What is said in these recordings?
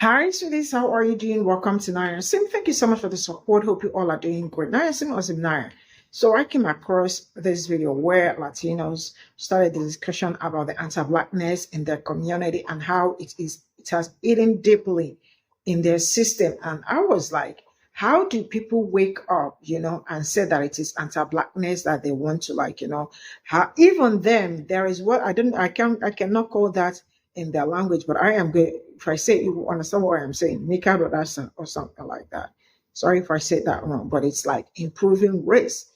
Hi, sweeties. How are you doing? Welcome to Naya Sim. Thank you so much for the support. Hope you all are doing great. Naya Sim was in Naya. So I came across this video where Latinos started the discussion about the anti-blackness in their community and how it has eaten deeply in their system. And I was like, how do people wake up, and say that it is anti-blackness that they want to how even them, there is what I cannot call that in their language, but I am good. If I say you will understand what I'm saying, make out or something like that. Sorry if I said that wrong, but it's like improving race.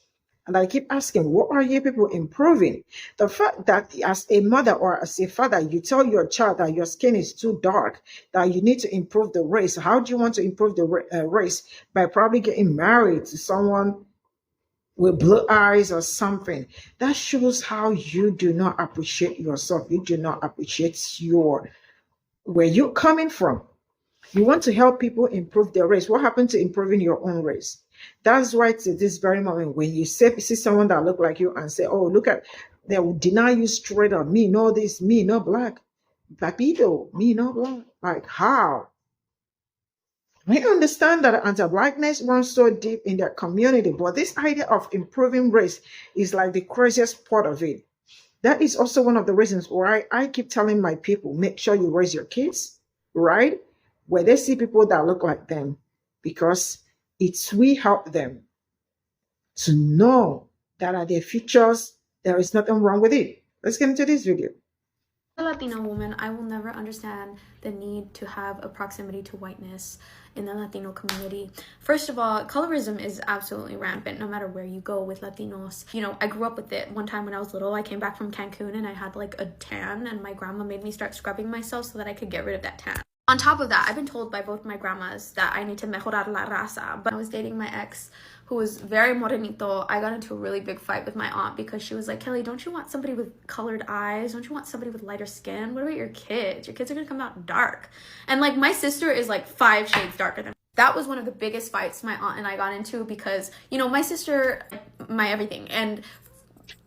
And I keep asking, what are you people improving? The fact that as a mother or as a father, you tell your child that your skin is too dark, that you need to improve the race. How do you want to improve the race? By probably getting married to someone with blue eyes or something. That shows how you do not appreciate yourself. You do not appreciate where you're coming from. You want to help people improve their race. What happened to improving your own race? That's why to this very moment, when you see someone that look like you and say, oh, look at, they will deny you straight up. Me, no this, me, no black. Papito, me, no black. Like, how? I understand that anti-blackness runs so deep in their community, but this idea of improving race is like the craziest part of it. That is also one of the reasons why I keep telling my people, make sure you raise your kids, right? Where they see people that look like them, because it's we help them to know that are their futures, there is nothing wrong with it. Let's get into this video. As a Latina woman, I will never understand the need to have a proximity to whiteness in the Latino community. First of all, colorism is absolutely rampant no matter where you go with Latinos. You know, I grew up with it. One time when I was little, I came back from Cancun and I had like a tan, and my grandma made me start scrubbing myself so that I could get rid of that tan. On top of that, I've been told by both my grandmas that I need to mejorar la raza. But I was dating my ex, who was very morenito. I got into a really big fight with my aunt because she was like, Kelly, don't you want somebody with colored eyes? Don't you want somebody with lighter skin? What about your kids? Your kids are gonna come out dark. And like, my sister is like 5 shades darker than me. That was one of the biggest fights my aunt and I got into because, you know, my sister, my everything. And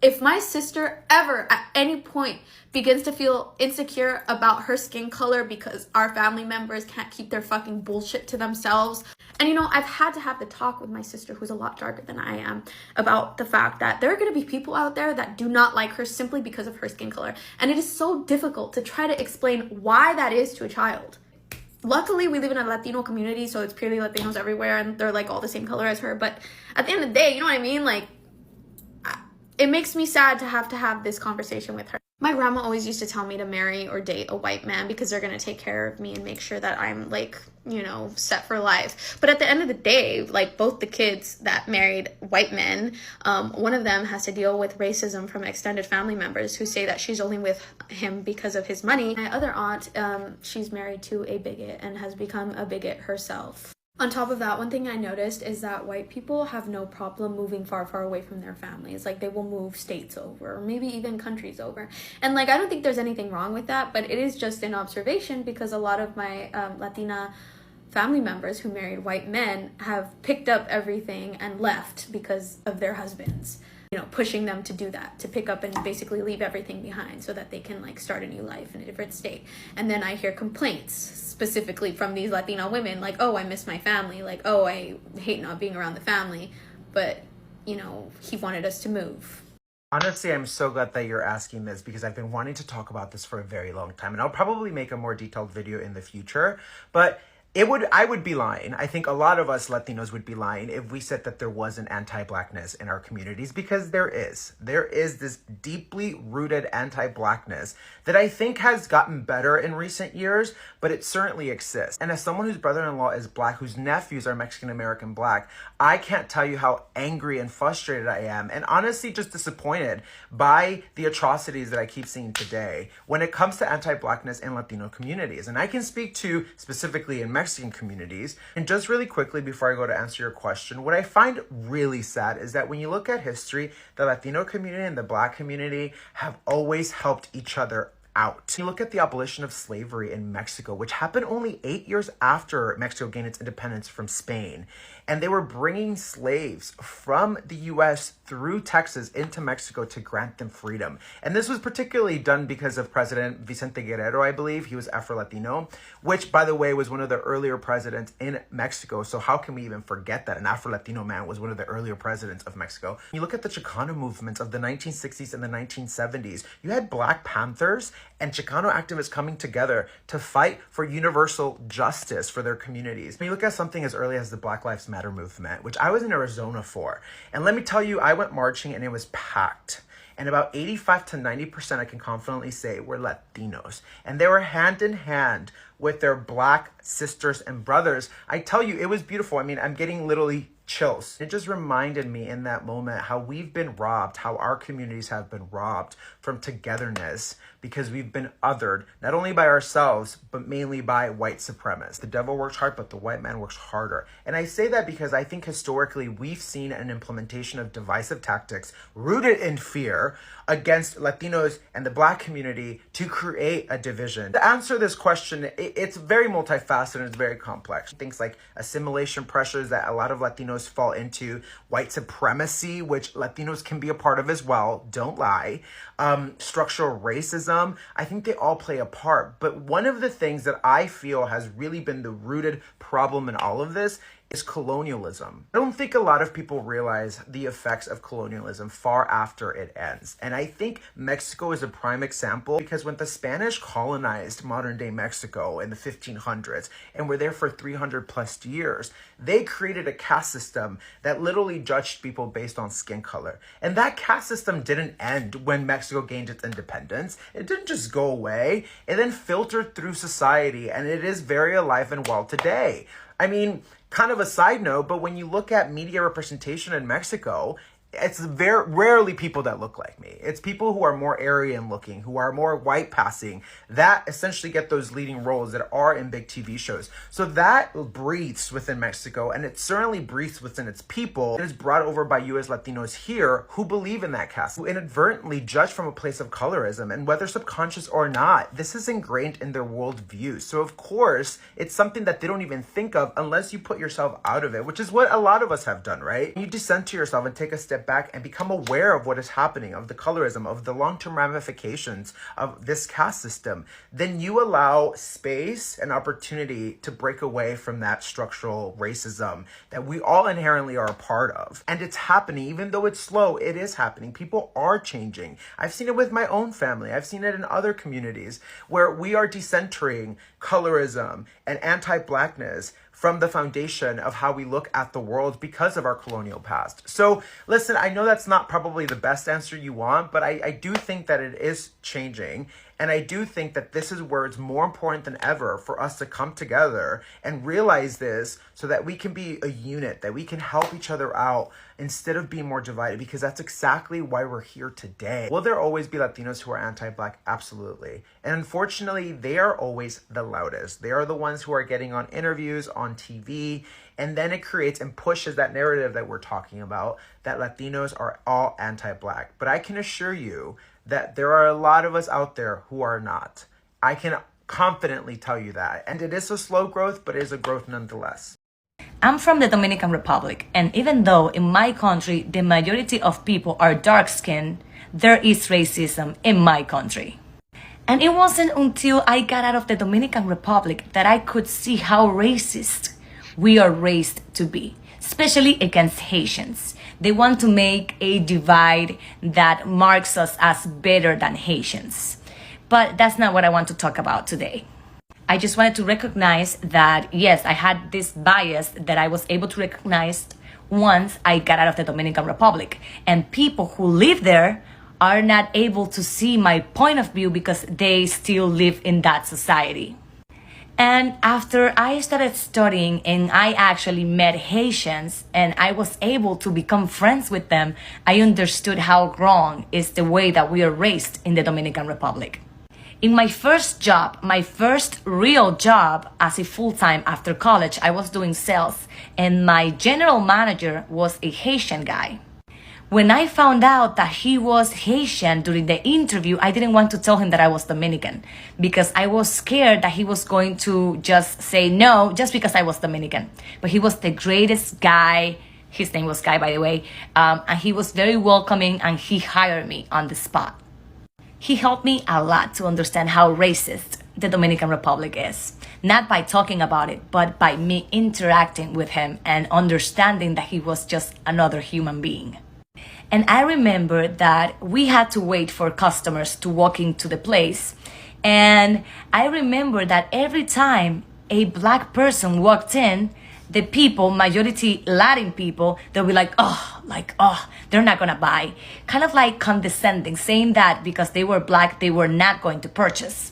if my sister ever at any point begins to feel insecure about her skin color because our family members can't keep their fucking bullshit to themselves. And you know, I've had to have the talk with my sister, who's a lot darker than I am, about the fact that there are going to be people out there that do not like her simply because of her skin color. And it is so difficult to try to explain why that is to a child. Luckily, we live in a Latino community, so it's purely Latinos everywhere, and they're like all the same color as her. But at the end of the day, you know what I mean? Like, it makes me sad to have this conversation with her. My grandma always used to tell me to marry or date a white man because they're going to take care of me and make sure that I'm like, you know, set for life. But at the end of the day, like both the kids that married white men, one of them has to deal with racism from extended family members who say that she's only with him because of his money. My other aunt, she's married to a bigot and has become a bigot herself. On top of that, one thing I noticed is that white people have no problem moving far, far away from their families. Like, they will move states over, or maybe even countries over. And, like, I don't think there's anything wrong with that, but it is just an observation because a lot of my Latina family members who married white men have picked up everything and left because of their husbands. You know, pushing them to do that, to pick up and basically leave everything behind so that they can like start a new life in a different state. And then I hear complaints specifically from these Latina women like, oh, I miss my family, like, oh, I hate not being around the family, but you know, he wanted us to move. Honestly, I'm so glad that you're asking this because I've been wanting to talk about this for a very long time, and I'll probably make a more detailed video in the future, but I would be lying. I think a lot of us Latinos would be lying if we said that there wasn't anti-blackness in our communities, because there is. There is this deeply rooted anti-blackness that I think has gotten better in recent years, but it certainly exists. And as someone whose brother-in-law is black, whose nephews are Mexican-American black, I can't tell you how angry and frustrated I am, and honestly just disappointed by the atrocities that I keep seeing today when it comes to anti-blackness in Latino communities. And I can speak to specifically in Mexican communities. And just really quickly before I go to answer your question, what I find really sad is that when you look at history, the Latino community and the black community have always helped each other out. You look at the abolition of slavery in Mexico, which happened only 8 years after Mexico gained its independence from Spain. And they were bringing slaves from the US through Texas into Mexico to grant them freedom. And this was particularly done because of President Vicente Guerrero, I believe. He was Afro-Latino, which, by the way, was one of the earlier presidents in Mexico. So how can we even forget that an Afro-Latino man was one of the earlier presidents of Mexico? You look at the Chicano movements of the 1960s and the 1970s. You had Black Panthers and Chicano activists coming together to fight for universal justice for their communities. When you look at something as early as the Black Lives Matter movement, which I was in Arizona for, and let me tell you, I went marching and it was packed. And about 85 to 90%, I can confidently say, were Latinos. And they were hand in hand with their Black sisters and brothers. I tell you, it was beautiful. I mean, I'm getting literally chills. It just reminded me in that moment how we've been robbed, how our communities have been robbed from togetherness because we've been othered, not only by ourselves, but mainly by white supremacists. The devil works hard, but the white man works harder. And I say that because I think historically we've seen an implementation of divisive tactics rooted in fear against Latinos and the Black community to create a division. To answer this question, it's very multifaceted, it's very complex. Things like assimilation pressures that a lot of Latinos fall into, white supremacy, which Latinos can be a part of as well, don't lie, structural racism, I think they all play a part. But one of the things that I feel has really been the rooted problem in all of this is colonialism. I don't think a lot of people realize the effects of colonialism far after it ends. And I think Mexico is a prime example because when the Spanish colonized modern day Mexico in the 1500s and were there for 300 plus years, they created a caste system that literally judged people based on skin color. And that caste system didn't end when Mexico gained its independence. It didn't just go away. It then filtered through society, and it is very alive and well today. I mean, kind of a side note, but when you look at media representation in Mexico, it's very rarely people that look like me. It's people who are more Aryan looking, who are more white passing, that essentially get those leading roles that are in big TV shows. So that breathes within Mexico, and it certainly breathes within its people. It is brought over by US Latinos here who believe in that caste, who inadvertently judge from a place of colorism, and whether subconscious or not, this is ingrained in their worldview. So of course, it's something that they don't even think of unless you put yourself out of it, which is what a lot of us have done, right? You decenter yourself and take a step back and become aware of what is happening, of the colorism, of the long-term ramifications of this caste system, then you allow space and opportunity to break away from that structural racism that we all inherently are a part of. And it's happening, even though it's slow, it is happening. People are changing. I've seen it with my own family. I've seen it in other communities where we are decentering colorism and anti-Blackness from the foundation of how we look at the world because of our colonial past. So listen, I know that's not probably the best answer you want, but I do think that it is changing. And I do think that this is where it's more important than ever for us to come together and realize this so that we can be a unit, that we can help each other out instead of being more divided, because that's exactly why we're here today. Will there always be Latinos who are anti-Black? Absolutely. And unfortunately, they are always the loudest. They are the ones who are getting on interviews, on TV, and then it creates and pushes that narrative that we're talking about, that Latinos are all anti-Black. But I can assure you that there are a lot of us out there who are not. I can confidently tell you that. And it is a slow growth, but it is a growth nonetheless. I'm from the Dominican Republic, and even though in my country the majority of people are dark-skinned, there is racism in my country. And it wasn't until I got out of the Dominican Republic that I could see how racist we are raised to be, especially against Haitians. They want to make a divide that marks us as better than Haitians. But that's not what I want to talk about today. I just wanted to recognize that, yes, I had this bias that I was able to recognize once I got out of the Dominican Republic. And people who live there are not able to see my point of view because they still live in that society. And after I started studying and I actually met Haitians and I was able to become friends with them, I understood how wrong is the way that we are raised in the Dominican Republic. In my first job, my first real job as a full-time after college, I was doing sales and my general manager was a Haitian guy. When I found out that he was Haitian during the interview, I didn't want to tell him that I was Dominican because I was scared that he was going to just say no just because I was Dominican. But he was the greatest guy. His name was Guy, by the way. And he was very welcoming, and he hired me on the spot. He helped me a lot to understand how racist the Dominican Republic is. Not by talking about it, but by me interacting with him and understanding that he was just another human being. And I remember that we had to wait for customers to walk into the place. And I remember that every time a black person walked in, the people, majority Latin people, they'll be like, oh, they're not gonna buy. Kind of like condescending, saying that because they were black, they were not going to purchase.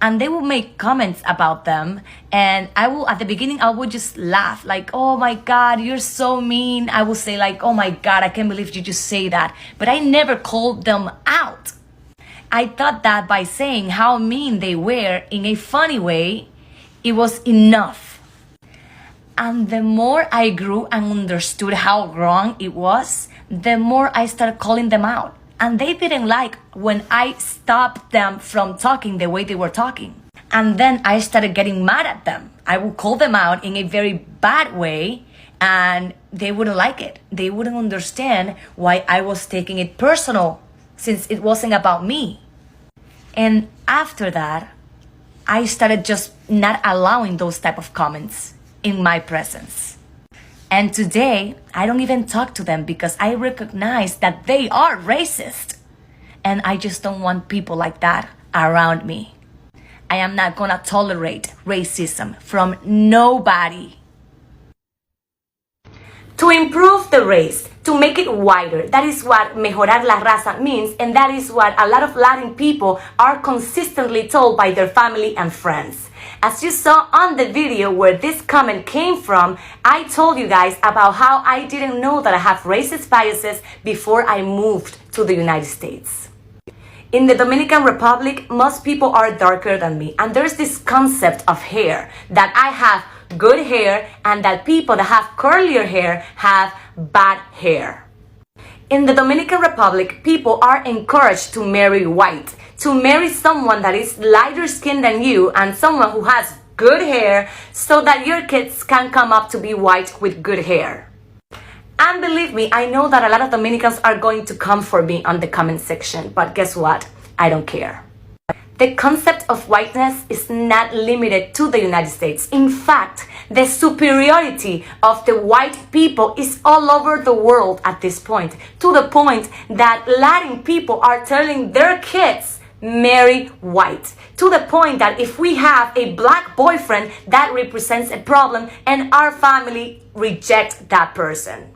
And they will make comments about them, and at the beginning, I would just laugh, like, oh my God, you're so mean. I would say like, oh my God, I can't believe you just say that. But I never called them out. I thought that by saying how mean they were in a funny way, it was enough. And the more I grew and understood how wrong it was, the more I started calling them out. And they didn't like when I stopped them from talking the way they were talking. And then I started getting mad at them. I would call them out in a very bad way, and they wouldn't like it. They wouldn't understand why I was taking it personal, since it wasn't about me. And after that, I started just not allowing those type of comments in my presence. And today, I don't even talk to them because I recognize that they are racist. And I just don't want people like that around me. I am not gonna tolerate racism from nobody. To improve the race, to make it wider, that is what Mejorar la raza means, and that is what a lot of Latin people are consistently told by their family and friends. As you saw on the video where this comment came from, I told you guys about how I didn't know that I have racist biases before I moved to the United States. In the Dominican Republic, most people are darker than me, and there's this concept of hair, that I have good hair and that people that have curlier hair have bad hair. In the Dominican Republic, people are encouraged to marry white, to marry someone that is lighter skinned than you and someone who has good hair, so that your kids can come up to be white with good hair. And believe me, I know that a lot of Dominicans are going to come for me on the comment section, but guess what? I don't care. The concept of whiteness is not limited to the United States. In fact, the superiority of the white people is all over the world at this point, to the point that Latin people are telling their kids, marry white. To the point that if we have a black boyfriend, that represents a problem and our family reject that person.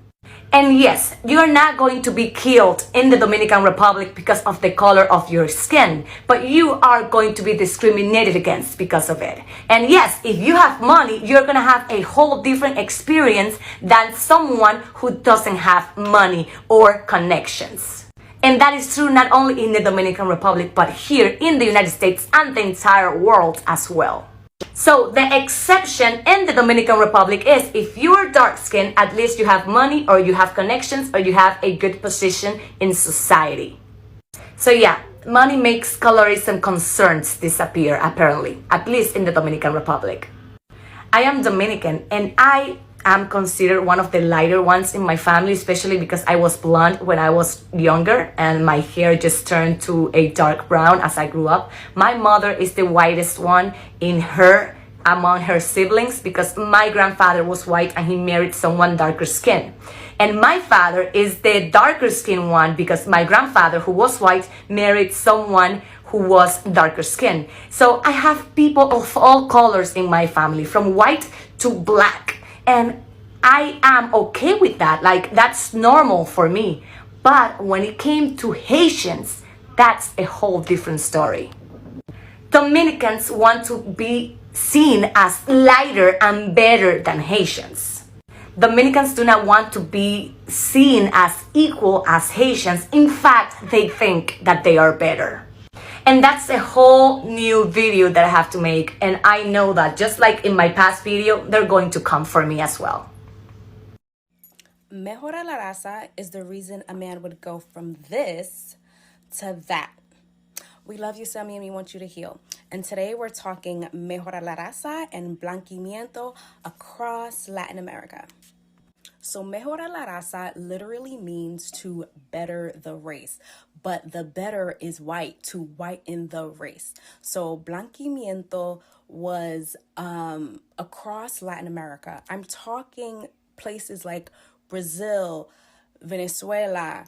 And yes, you're not going to be killed in the Dominican Republic because of the color of your skin, but you are going to be discriminated against because of it. And yes, if you have money, you're gonna have a whole different experience than someone who doesn't have money or connections. And that is true not only in the Dominican Republic, but here in the United States and the entire world as well. So the exception in the Dominican Republic is if you are dark skinned, at least you have money or you have connections or you have a good position in society. So yeah, money makes colorism concerns disappear apparently, at least in the Dominican Republic. I am Dominican and I am considered one of the lighter ones in my family, especially because I was blonde when I was younger and my hair just turned to a dark brown as I grew up. My mother is the whitest one among her siblings because my grandfather was white and he married someone darker skinned. And my father is the darker skinned one because my grandfather, who was white, married someone who was darker skinned. So I have people of all colors in my family, from white to black. And I am okay with that, like that's normal for me. But when it came to Haitians, that's a whole different story. Dominicans want to be seen as lighter and better than Haitians. Dominicans do not want to be seen as equal as Haitians. In fact, they think that they are better. And that's a whole new video that I have to make. And I know that just like in my past video, they're going to come for me as well. Mejorar la raza is the reason a man would go from this to that. We love you, Sammy, and we want you to heal. And today we're talking Mejorar la raza and blanquimiento across Latin America. So Mejorar la raza literally means to better the race, but the better is white, to whiten the race. So blanquimiento was across Latin America. I'm talking places like Brazil, Venezuela,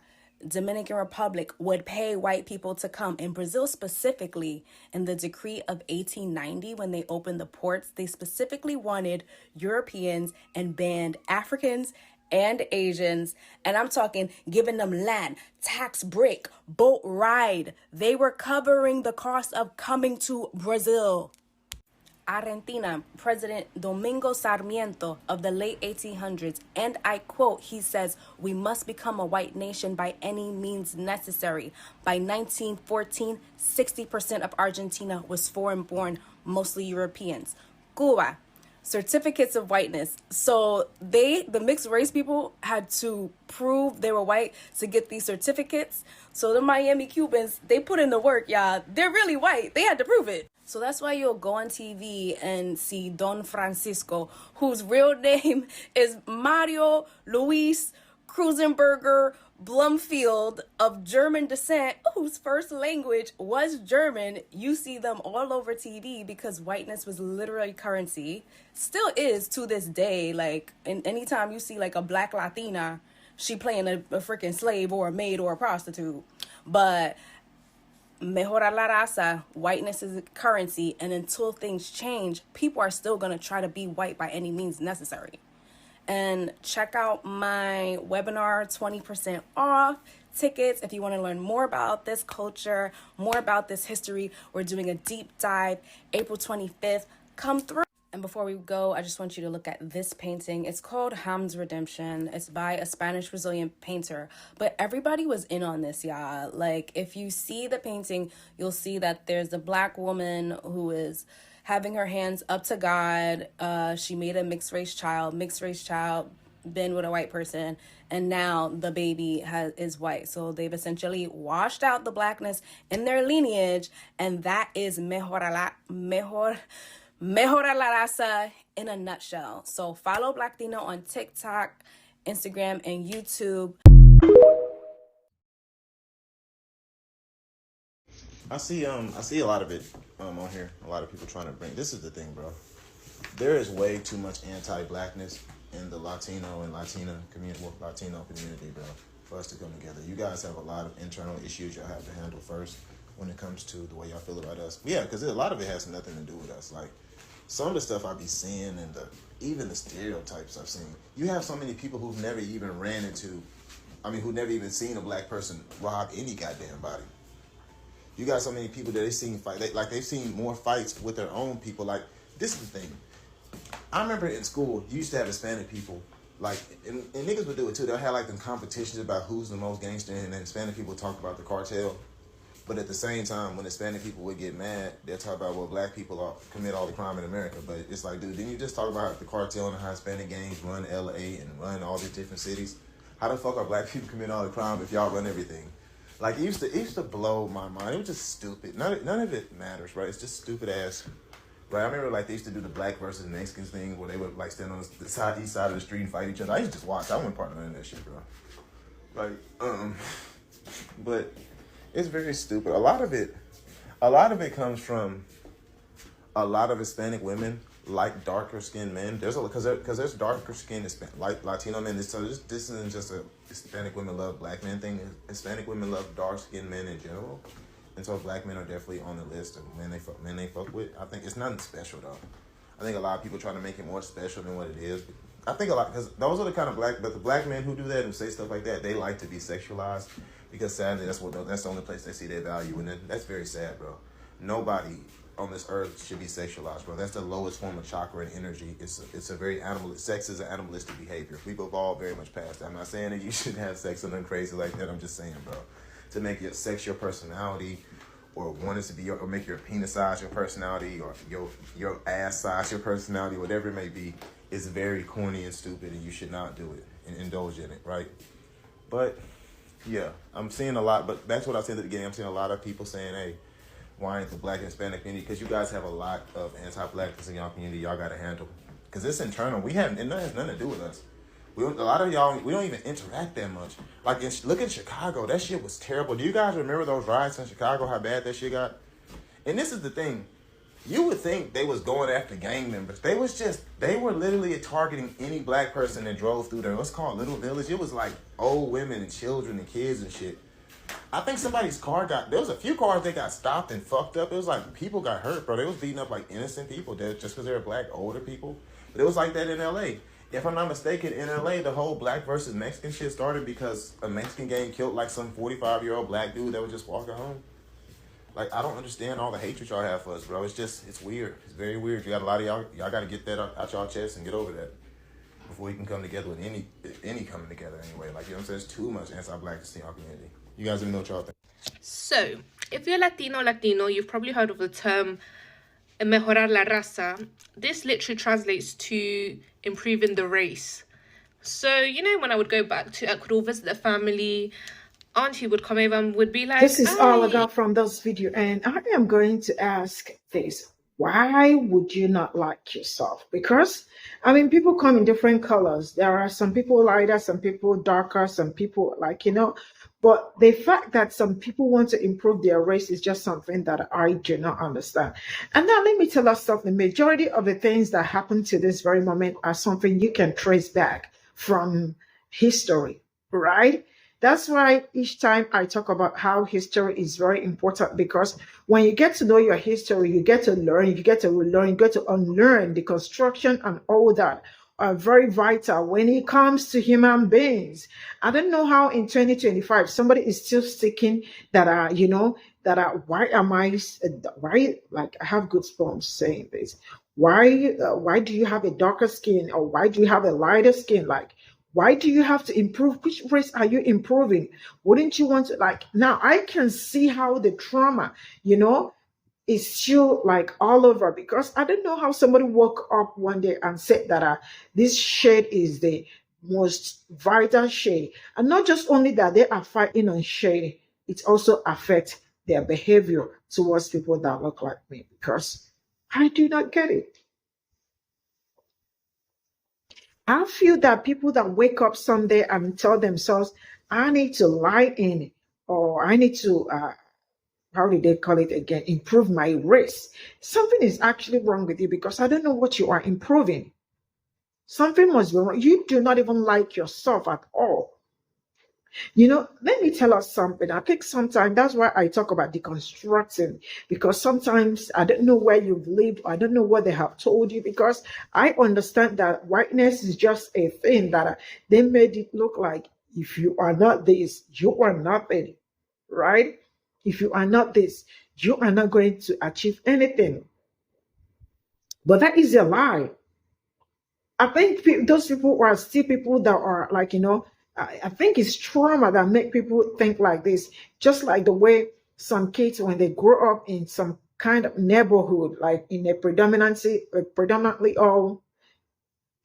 Dominican Republic would pay white people to come. In Brazil specifically, in the decree of 1890, when they opened the ports, they specifically wanted Europeans and banned Africans and Asians. And I'm talking giving them land, tax break, boat ride. They were covering the cost of coming to Brazil. Argentina, President Domingo Sarmiento of the late 1800s, and I quote, he says, "We must become a white nation by any means necessary." By 1914, 60% of Argentina was foreign-born, mostly Europeans. Cuba, certificates of whiteness. So the mixed race people had to prove they were white to get these certificates. So the Miami Cubans, they put in the work, y'all. They're really white. They had to prove it. So that's why you'll go on TV and see Don Francisco, whose real name is Mario Luis Krusenberger Blumfield, of German descent, whose first language was German. You see them all over TV because whiteness was literally currency. Still is to this day. Like, anytime you see like a black Latina, she playing a freaking slave or a maid or a prostitute. But Mejorar la raza, whiteness is currency, and until things change, people are still going to try to be white by any means necessary. And check out my webinar, 20% off tickets, if you want to learn more about this culture, more about this history. We're doing a deep dive April 25th. Come through. And before we go, I just want you to look at this painting. It's called Ham's Redemption. It's by a Spanish-Brazilian painter. But everybody was in on this, y'all. Like, if you see the painting, you'll see that there's a black woman who is having her hands up to God. She made a mixed-race child, been with a white person, and now the baby is white. So they've essentially washed out the blackness in their lineage, and that is Mejorar la raza in a nutshell. So follow Black Dino on TikTok, Instagram, and YouTube. I see a lot of it on here. A lot of people trying to bring. This is the thing, bro. There is way too much anti-blackness in the Latino and Latina community, Latino community, bro, for us to come together. You guys have a lot of internal issues y'all have to handle first when it comes to the way y'all feel about us. Yeah, because a lot of it has nothing to do with us. Like, some of the stuff I be seeing and even the stereotypes I've seen. You have so many people who've never even who've never even seen a black person rob any goddamn body. You got so many people that they've seen fight. They've seen more fights with their own people. Like, this is the thing. I remember in school, you used to have Hispanic people, like, and niggas would do it too. They'll have like them competitions about who's the most gangster, and then Hispanic people talk about the cartel. But at the same time, when Hispanic people would get mad, they'll talk about, well, black people commit all the crime in America. But it's like, dude, didn't you just talk about the cartel and how Hispanic gangs run LA and run all these different cities? How the fuck are black people commit all the crime if y'all run everything? Like, it used to blow my mind. It was just stupid. None of it matters, right? It's just stupid ass. Right? I remember, like, they used to do the black versus Mexicans thing where they would, like, stand on the east side of the street and fight each other. I used to just watch. I wasn't part of none of that shit, bro. Like, but it's very stupid. A lot of it comes from a lot of Hispanic women like darker skinned men. Because there's darker skinned like Latino men. So this isn't just a Hispanic women love black men thing. Hispanic women love dark skinned men in general. And so black men are definitely on the list of men they fuck with. I think it's nothing special though. I think a lot of people try to make it more special than what it is. I think a lot, because those are the kind of but the black men who do that and say stuff like that, they like to be sexualized, because sadly that's the only place they see their value, and that's very sad, bro. Nobody on this earth should be sexualized, bro. That's the lowest form of chakra and energy. It's a very sex is an animalistic behavior. We've evolved very much past that. I'm not saying that you shouldn't have sex or nothing crazy like that. I'm just saying, bro, to make your sex your personality, or want it to be or make your penis size your personality, or your ass size your personality, whatever it may be, is very corny and stupid, and you should not do it. and indulge in it, right? But yeah, I'm seeing a lot. But that's what I said at the beginning. I'm seeing a lot of people saying, "Hey, why ain't the Black and Hispanic community?" Because you guys have a lot of anti-Blackness in y'all community. Y'all got to handle. Because it's internal. We haven't. It has nothing to do with us. A lot of y'all, we don't even interact that much. Like, look at Chicago. That shit was terrible. Do you guys remember those riots in Chicago? How bad that shit got? And this is the thing. You would think they was going after gang members. They were literally targeting any black person that drove through there. What's called Little Village. It was like old women and children and kids and shit. I think somebody's car there was a few cars that got stopped and fucked up. It was like people got hurt, bro. They was beating up like innocent people just because they were black, older people. But it was like that in LA. If I'm not mistaken, in LA, the whole black versus Mexican shit started because a Mexican gang killed like some 45-year-old black dude that was just walking home. Like, I don't understand all the hatred y'all have for us, bro. It's weird. It's very weird. You got a lot of y'all got to get that out y'all chest and get over that before you can come together with any coming together anyway. Like, you know what I'm saying? There's too much anti-blackness in our community. You guys let me know what y'all think. So, if you're Latino, you've probably heard of the term Mejorar la raza. This literally translates to improving the race. So, you know, when I would go back to Ecuador, visit the family, auntie would come over and would be like, this is all I got from this video, and I am going to ask this: why would you not like yourself? Because I mean, people come in different colors. There are some people lighter, some people darker, some people but the fact that some people want to improve their race is just something that I do not understand. And now let me tell us something. The majority of the things that happen to this very moment are something you can trace back from history, right? That's why each time I talk about how history is very important, because when you get to know your history, you get to learn, you get to relearn, you get to unlearn. Deconstruction and all that are very vital when it comes to human beings. I don't know how in 2025 somebody is still sticking why like I have good spons saying this. Why do you have a darker skin, or why do you have a lighter skin? Like, why do you have to improve? Which race are you improving? Wouldn't you want to, now I can see how the trauma, is still like all over, because I don't know how somebody woke up one day and said that this shade is the most vital shade. And not just only that they are fighting on shade, it also affects their behavior towards people that look like me, because I do not get it. I feel that people that wake up someday and tell themselves, I need to lie in, or I need to, how did they call it again? Improve my race. Something is actually wrong with you, because I don't know what you are improving. Something must be wrong. You do not even like yourself at all. Let me tell us something. I think sometimes that's why I talk about deconstructing, because sometimes I don't know where you've lived. I don't know what they have told you, because I understand that whiteness is just a thing that they made it look like if you are not this, you are nothing, right? If you are not this, you are not going to achieve anything. But that is a lie. I think those people are still people that are I think it's trauma that make people think like this. Just like the way some kids, when they grow up in some kind of neighborhood, like in a predominantly all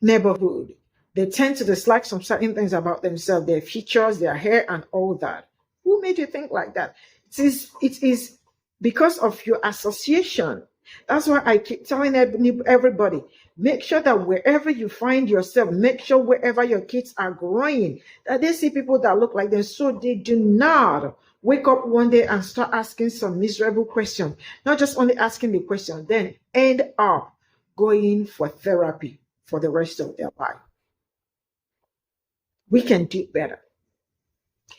neighborhood, they tend to dislike some certain things about themselves, their features, their hair, and all that. Who made you think like that? It is because of your association. That's why I keep telling everybody, make sure that wherever you find yourself, make sure wherever your kids are growing, that they see people that look like them, so they do not wake up one day and start asking some miserable questions. Not just only asking the question, then end up going for therapy for the rest of their life. We can do better.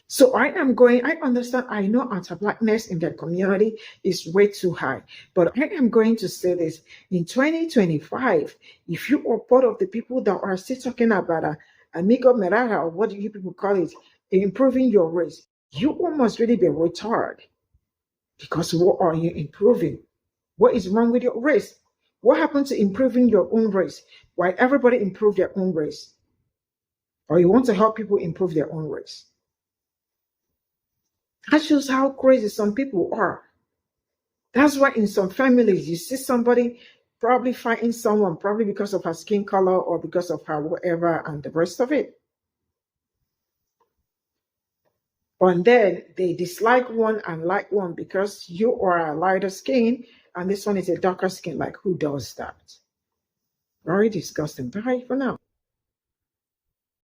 So I understand, I know anti-blackness in the community is way too high, but I am going to say this: in 2025, if you are part of the people that are still talking about amigo merara, or what do you people call it, improving your race, you must really be retarded. Because what are you improving? What is wrong with your race? What happened to improving your own race? Why everybody improve their own race? Or you want to help people improve their own race? That shows how crazy some people are. That's why in some families, you see somebody probably fighting someone, probably because of her skin color or because of her whatever and the rest of it. But then they dislike one and like one because you are a lighter skin and this one is a darker skin. Like, who does that? Very disgusting. Bye for now.